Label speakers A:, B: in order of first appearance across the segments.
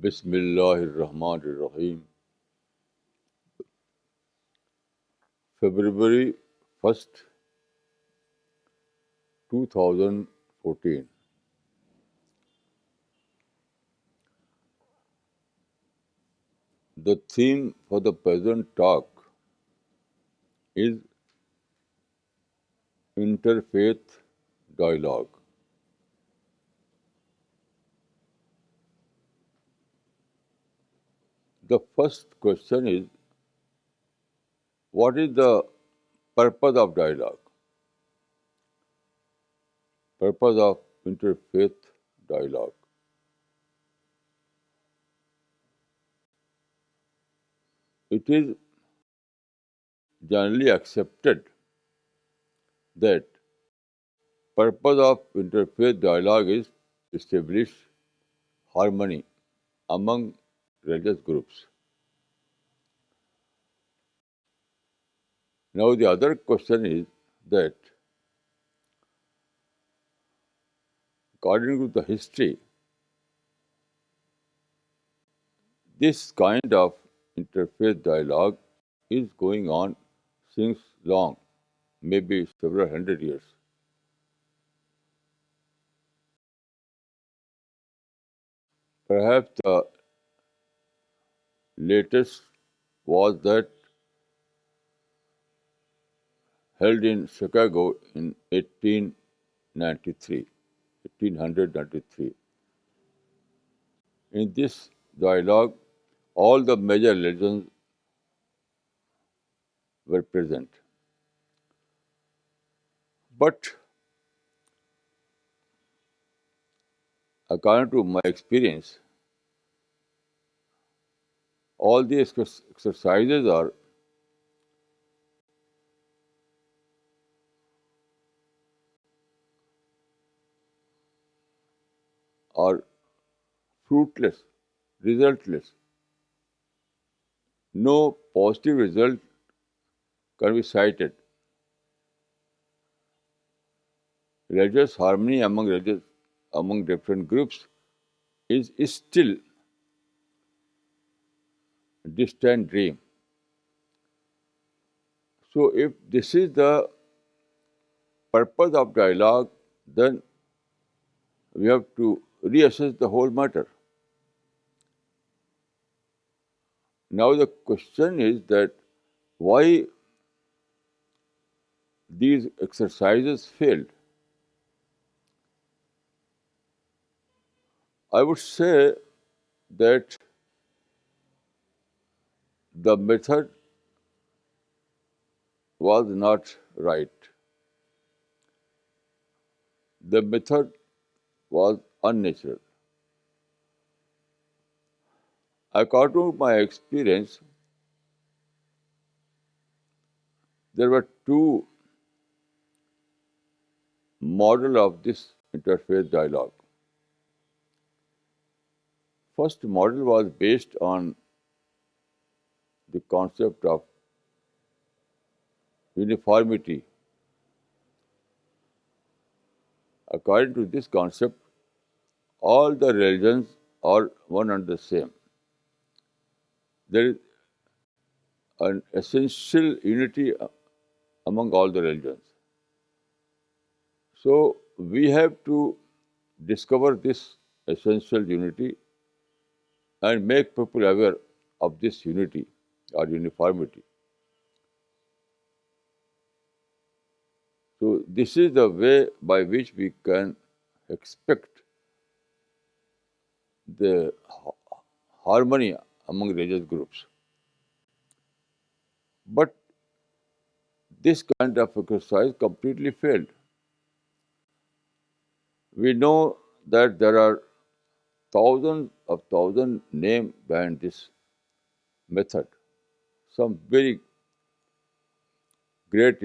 A: Bismillahirrahmanirrahim. February 1st, 2014. The theme for the present talk is Interfaith Dialogue. The first question is, what is the purpose of dialogue? Purpose of interfaith dialogue. It is generally accepted that purpose of interfaith dialogue is to establish harmony among religious groups. Now the other question is that according to the history, this kind of interfaith dialogue is going on since long, maybe several hundred years. Perhaps the latest was that held in Chicago in 1893, 1893. In this dialogue, all the major religions were present. But according to my experience, all these exercises are fruitless, resultless. No positive result can be cited. Religious harmony among different groups is still a distant dream. So if this is the purpose of dialogue, then we have to reassess the whole matter. Now the question is that why these exercises failed? I would say that the method was not right. The method was unnatural. According to my experience, there were two models of this interfaith dialogue. First model was based on the concept of uniformity. According to this concept, all the religions are one and the same. There is an essential unity among all the religions. So we have to discover this essential unity and make people aware of this unity or uniformity. So this is the way by which we can expect the harmony among religious groups. But this kind of exercise completely failed. We know that there are thousands names behind this method. Some very great,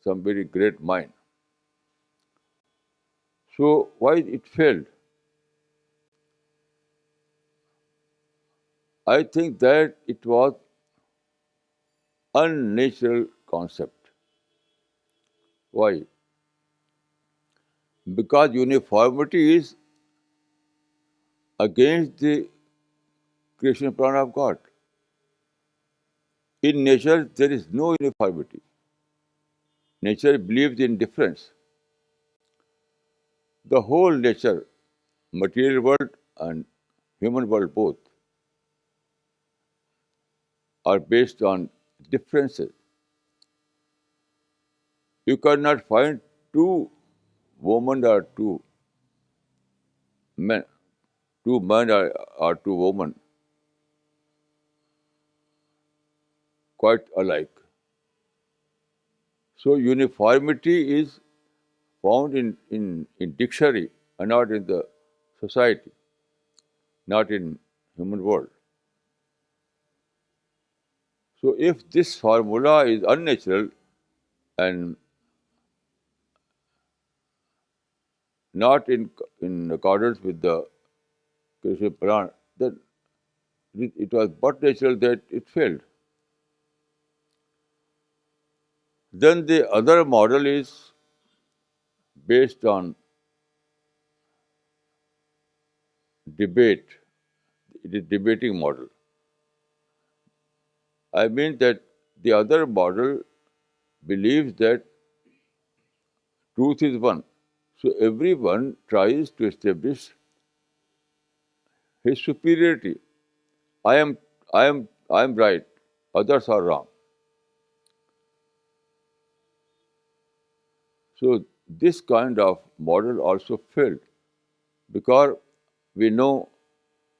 A: some very great mind. So why it failed? I think that it was unnatural concept. Why? Because uniformity is against the creation plan of God. In nature, there is no uniformity. Nature believes in difference. The whole nature, material world and human world both, are based on differences. You cannot find two women or men, two men or two women quite alike. So uniformity is found in dictionary and not in the society, not in human world. So if this formula is unnatural and not in accordance with the creation plan, then it was but natural that it failed. Then the other model is based on debate. It is debating model. I mean that the other model believes that truth is one. So everyone tries to establish his superiority. I am I am right, others are wrong. So this kind of model also failed because we know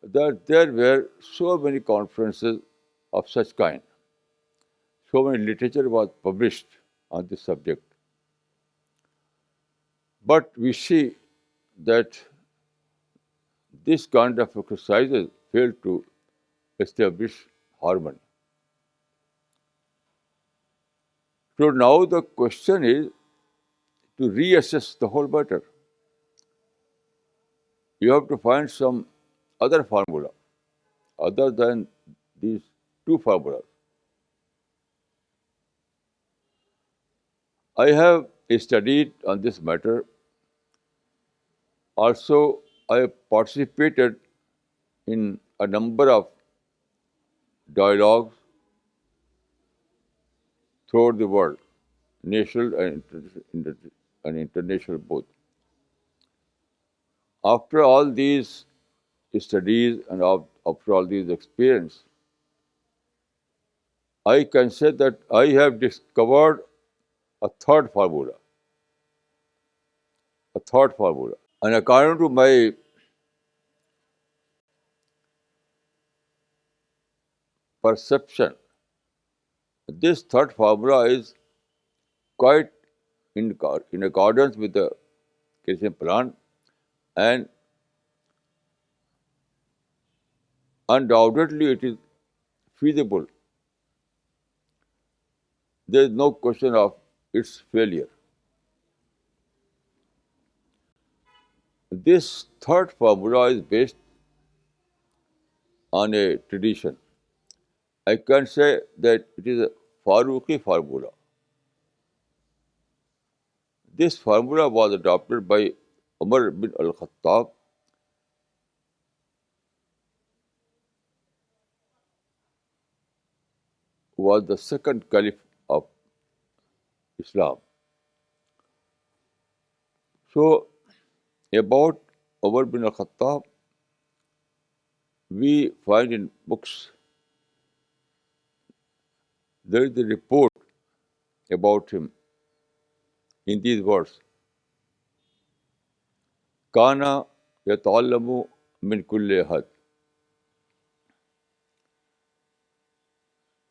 A: that there were so many conferences of such kind. So many literature was published on this subject. But we see that this kind of exercises fail to establish harmony. So now the question is to reassess the whole matter. You have to find some other formula other than these two formulas. I have studied on this matter. Also, I participated in a number of dialogues throughout the world, national and international both. After all these studies and after all these experience, I can say that I have discovered a third formula, a third formula. And according to my perception, this third formula is quite in accordance with the creation plan, and undoubtedly it is feasible. There is no question of its failure. This third formula is based on a tradition. I can say that it is a Faruqi formula. This formula was adopted by Umar bin al-Khattab, who was the second caliph of Islam. So, about Umar bin al-Khattab, we find in books there is a report about him in these words: "Kana yata'allamu min kulli ahad."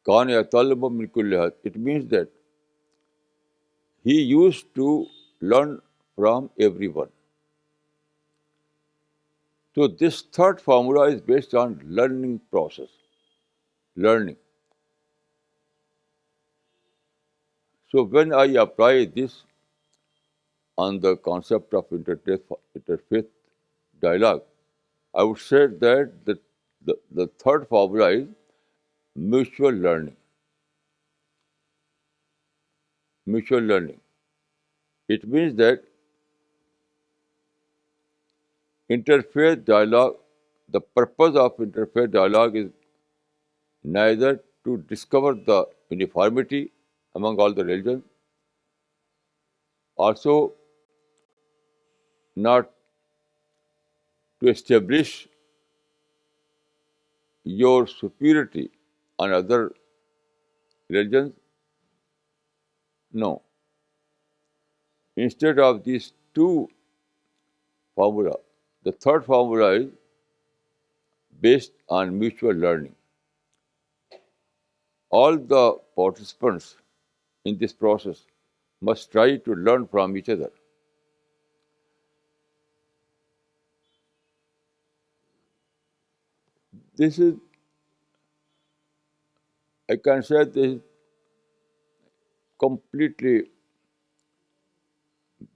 A: Kana yata'allamu min kulli ahad. It means that he used to learn from everyone. So this third formula is based on learning process. Learning. So when I apply this on the concept of interfaith dialogue, I would say that the third formula is mutual learning. Mutual learning. It means that interfaith dialogue the purpose of interfaith dialogue is neither to discover the uniformity among all the religions, also not to establish your superiority on other religions. No. Instead of these two formula, the third formula is based on mutual learning. All the participants in this process must try to learn from each other. This is, I can say, this is completely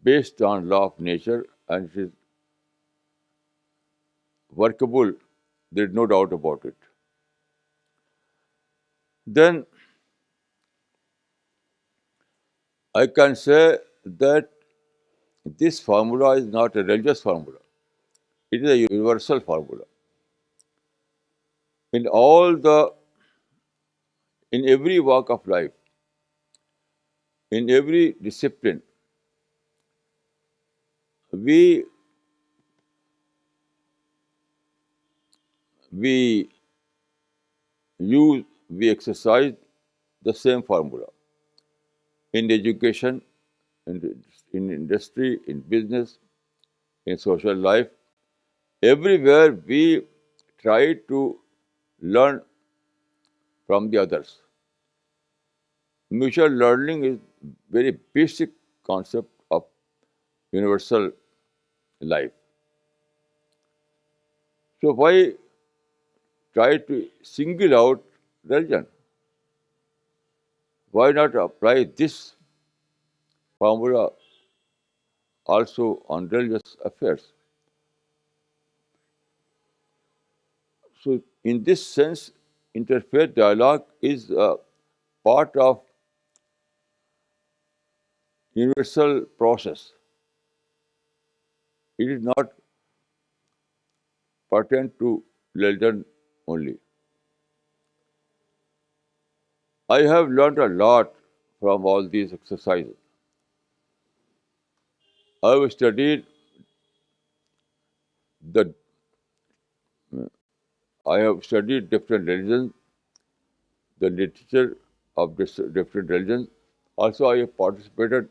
A: based on law of nature and it is workable. There is no doubt about it. Then I can say that this formula is not a religious formula. It is a universal formula. In all the, in every walk of life, in every discipline, we we we exercise the same formula in education, in industry, in business, in social life. Everywhere we try to learn from the others. Mutual learning is very basic concept of universal life. So why try to single out religion? Why not apply this formula also on religious affairs? So in this sense, interfaith dialogue is a part of universal process. It is not pertain to religion only. I have learned a lot from all these exercises. I have studied the I have studied different religions, the literature of different religions. Also, I have participated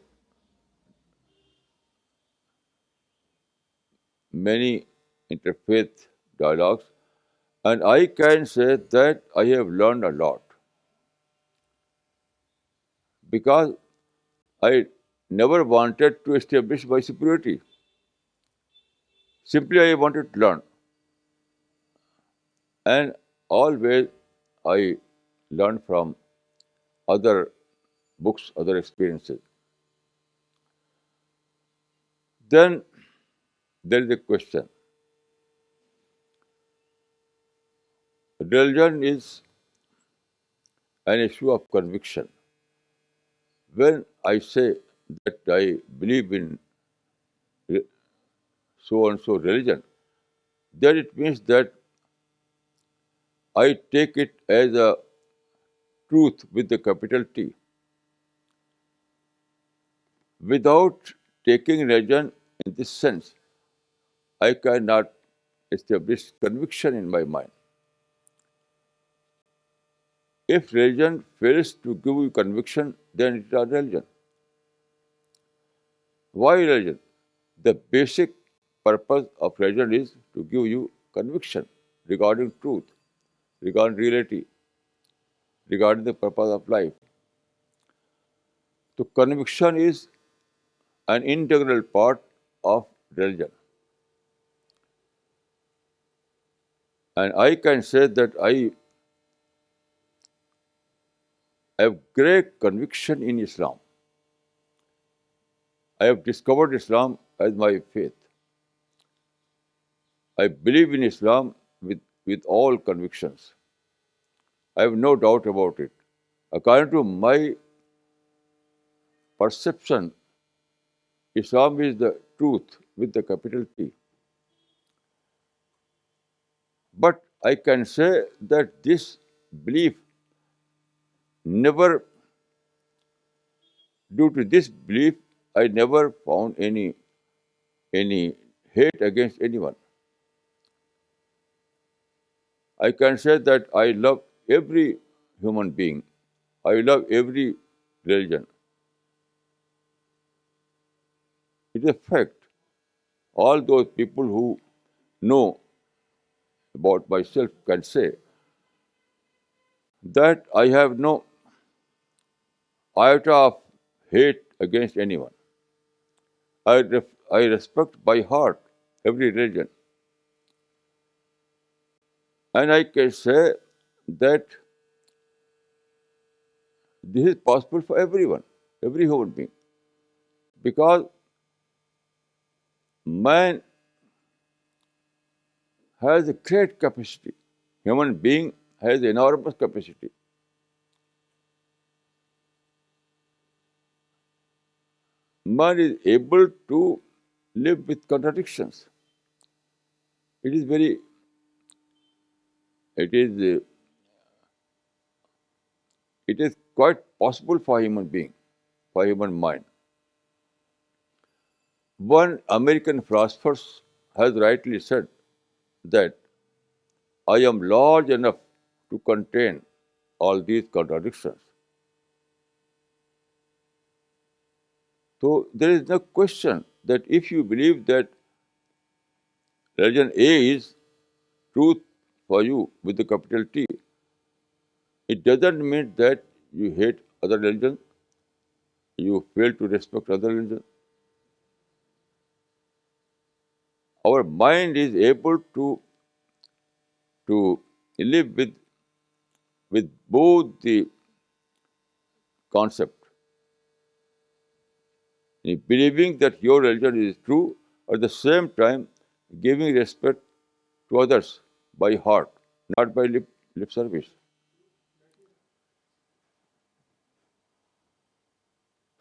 A: many interfaith dialogues, and I can say that I have learned a lot because I never wanted to establish my superiority. Simply, I wanted to learn, and always I learn from other books, other experiences. Then there is a question. Religion is an issue of conviction. When I say that I believe in so and so religion, then it means that I take it as a truth with the capital T. Without taking religion in this sense, I cannot establish conviction in my mind. If religion fails to give you conviction, then it is not religion. Why religion? The basic purpose of religion is to give you conviction regarding truth, regarding reality, regarding the purpose of life. So conviction is an integral part of religion. And I can say that I have great conviction in Islam. I have discovered Islam as my faith. I believe in Islam with all convictions. I have no doubt about it. According to my perception, Islam is the truth with the capital T. But I can say that this belief never, due to this belief, I never found any hate against anyone. I can say that I love every human being. I love every religion. It is a fact. All those people who know about myself can say that I have no iota of hate against anyone. I respect by heart every religion. And I can say that this is possible for everyone, every human being. Because man has a great capacity. Human being has enormous capacity. Man is able to live with contradictions. It is very, it is, it is quite possible for human being, for human mind. One American philosopher has rightly said that I am large enough to contain all these contradictions. So there is no question that if you believe that religion A is truth for you with the capital T, it doesn't mean that you hate other religions, you fail to respect other religions. Our mind is able to live with both the concept, believing that your religion is true, at the same time giving respect to others by heart, not by lip service.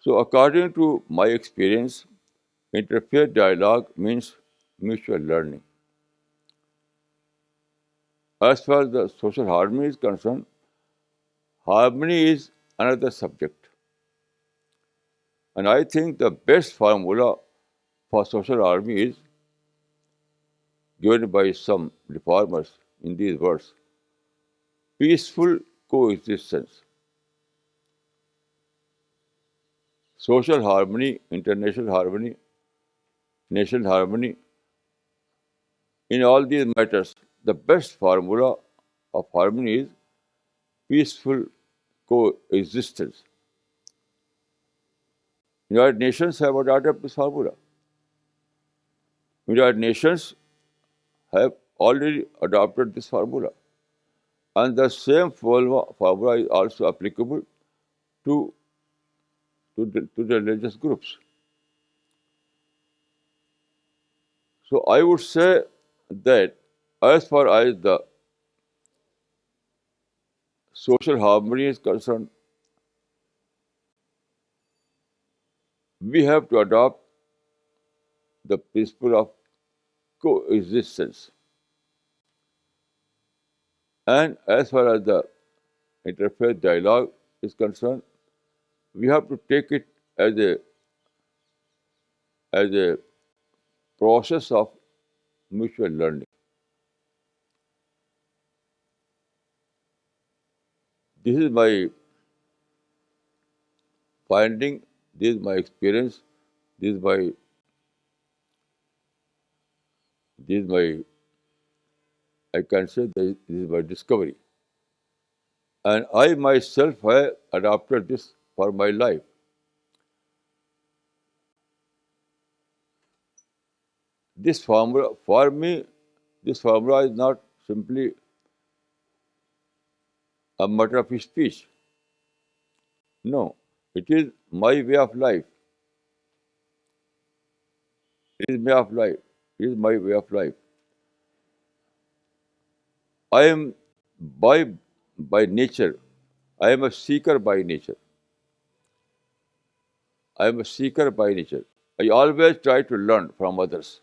A: So, according to my experience, interfaith dialogue means mutual learning. As far as the social harmony is concerned, harmony is another subject. And I think the best formula for social harmony is given by some reformers in these words: peaceful coexistence. Social harmony, international harmony, national harmony, in all these matters, the best formula of harmony is peaceful coexistence. United Nations have adopted this formula. United Nations have already adopted this formula. And the same formula is also applicable to, to the religious groups. So I would say that as far as the social harmony is concerned, we have to adopt the principle of coexistence. And as far as the interfaith dialogue is concerned, we have to take it as a process of mutual learning. This is my finding, this is my experience, this is my this is my I can say that this is my discovery. And I myself have adopted this for my life. This formula, for me, this formula is not simply a matter of speech. No, it is my way of life. It is way of life. It is my way of life. I am by nature. I am a seeker by nature. I am a seeker by nature. I always try to learn from others.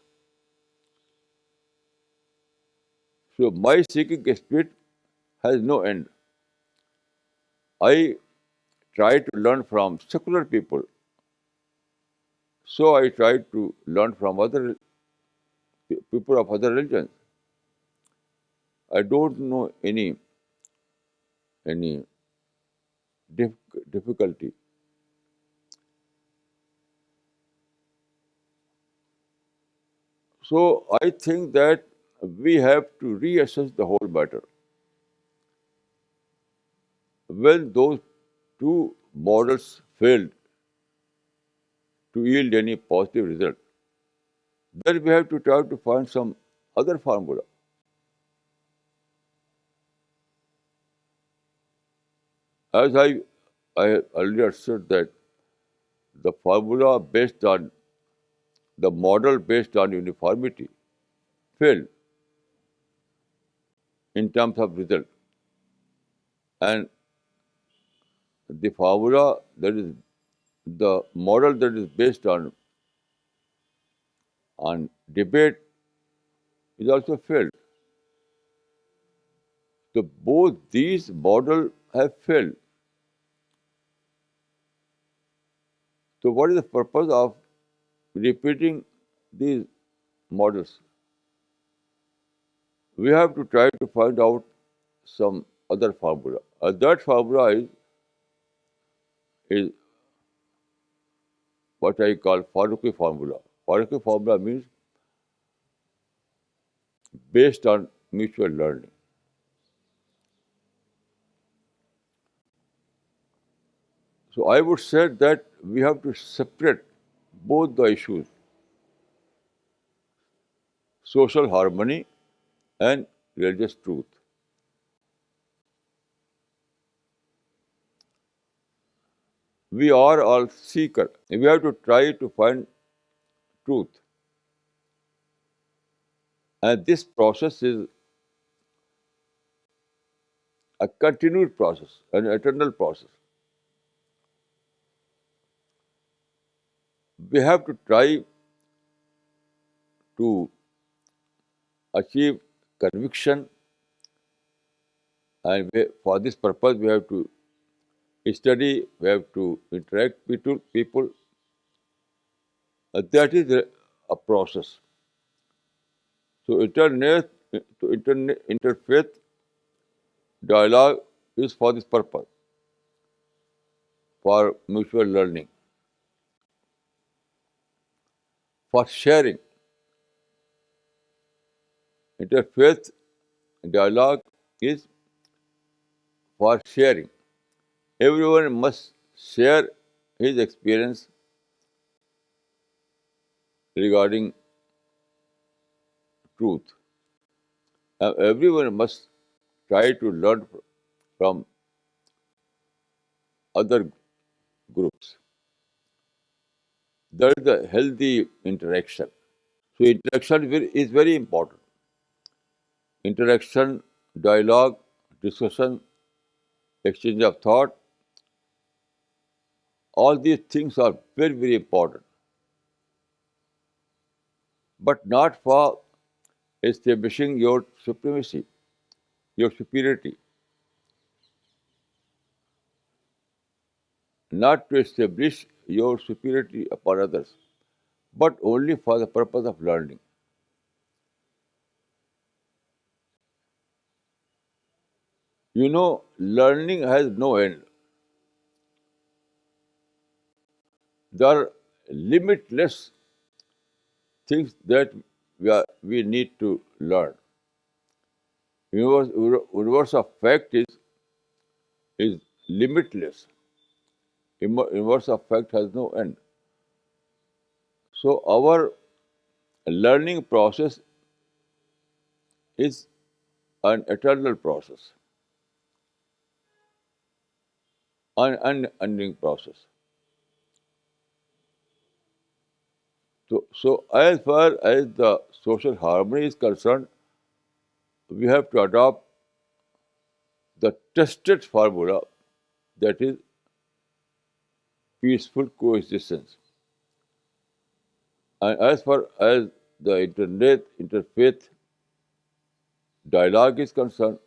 A: So my seeking spirit has no end. I try to learn from secular people, so I try to learn from other people of other religions. I don't know any difficulty. So I think that we have to reassess the whole matter. When those two models failed to yield any positive result, then we have to try to find some other formula. As I earlier said that the formula based on the model based on uniformity failed in terms of result. And the formula that is the model that is based on debate is also failed. So both these models have failed. So what is the purpose of repeating these models? We have to try to find out some other formula. That formula is what I call Faruqi formula. Faruqi formula means based on mutual learning. So I would say that we have to separate both the issues, social harmony and religious truth. We are all seekers. We have to try to find truth. And this process is a continued process, an eternal process. We have to try to achieve conviction, and for this purpose, we have to study, we have to interact with people. That is a process. So, interfaith dialogue is for this purpose, for mutual learning, for sharing. Interfaith dialogue is for sharing. Everyone must share his experience regarding truth. Everyone must try to learn from other groups. That is the healthy interaction. So interaction is very important. Interaction, dialogue, discussion, exchange of thought, all these things are very, very important. But not for establishing your supremacy, your superiority, not to establish your superiority upon others, but only for the purpose of learning. You know, learning has no end. There are limitless things that we need to learn. Universe of fact is limitless. Universe of fact has no end. So our learning process is an eternal process, an unending process. So as far as the social harmony is concerned, we have to adopt the tested formula, that is peaceful coexistence. And as far as the interfaith dialogue is concerned,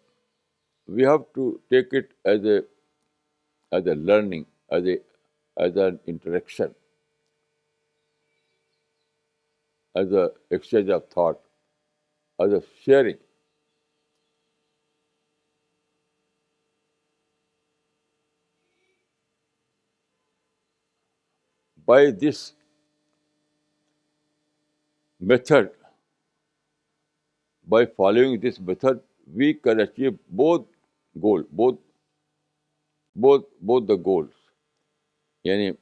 A: we have to take it as a learning, as an interaction, as a exchange of thought, as a sharing. By this method, by following this method, we can achieve goal, both the goals. Yani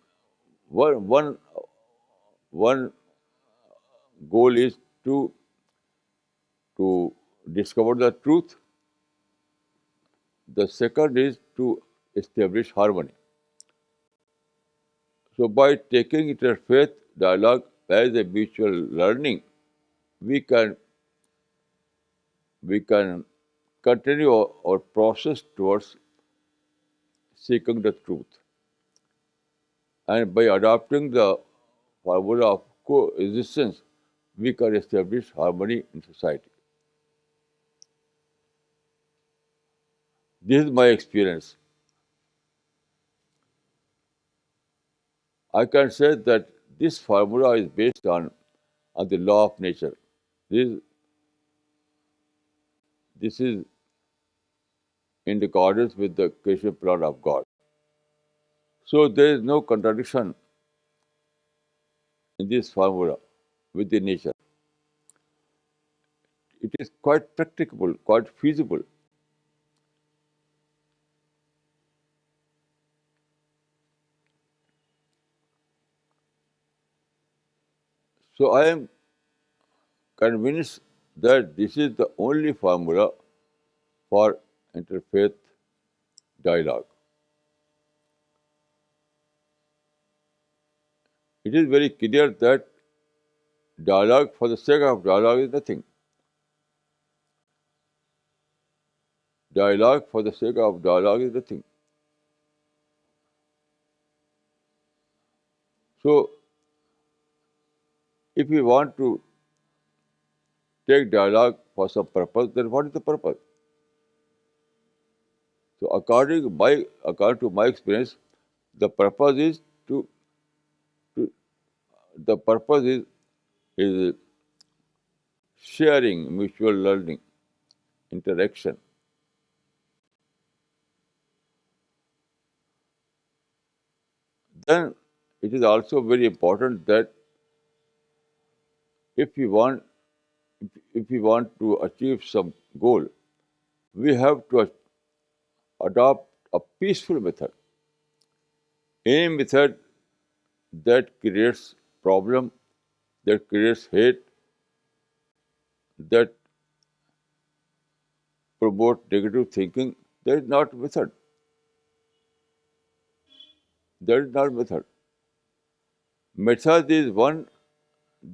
A: one one goal is to discover the truth. The second is to establish harmony. So by taking interfaith dialogue as a mutual learning, we can we can continue our process towards seeking the truth. And by adopting the formula of coexistence, we can establish harmony in society. This is my experience. I can say that this formula is based on the law of nature. This, this is in accordance with the creation plan of God. So there is no contradiction in this formula with the nature. It is quite practicable, quite feasible. So I am convinced that this is the only formula for interfaith dialogue. It is very clear that dialogue for the sake of dialogue is nothing. Dialogue for the sake of dialogue is nothing. So if we want to take dialogue for some purpose, then what is the purpose? So according to my experience, the purpose is to the purpose is sharing, mutual learning, interaction. Then it is also very important that if we want if we want to achieve some goal, we have to adopt a peaceful method. Any method that creates problem, that creates hate, that promote negative thinking, that is not method. That is not method. Method is one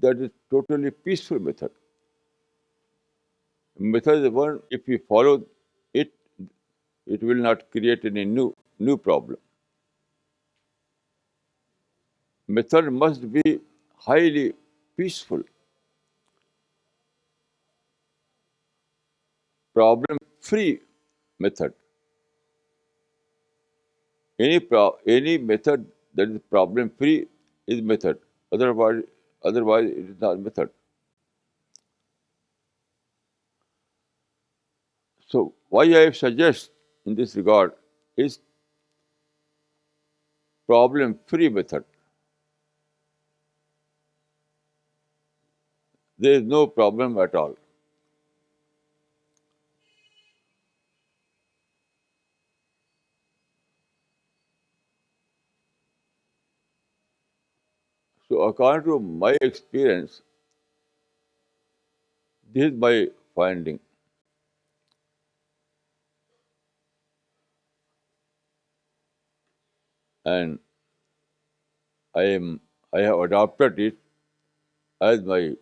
A: that is totally peaceful method. Method is one, if we follow it, it will not create any new problem. Method must be highly peaceful, problem-free method. Any method that is problem-free is method. Otherwise, otherwise it is not method. So why I suggest in this regard is problem-free method. There is no problem at all. So according to my experience, this is my finding, and I am I have adopted it as my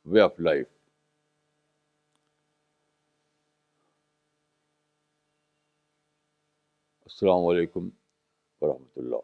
A: way of life. Assalamu alaikum wa rahmatullah.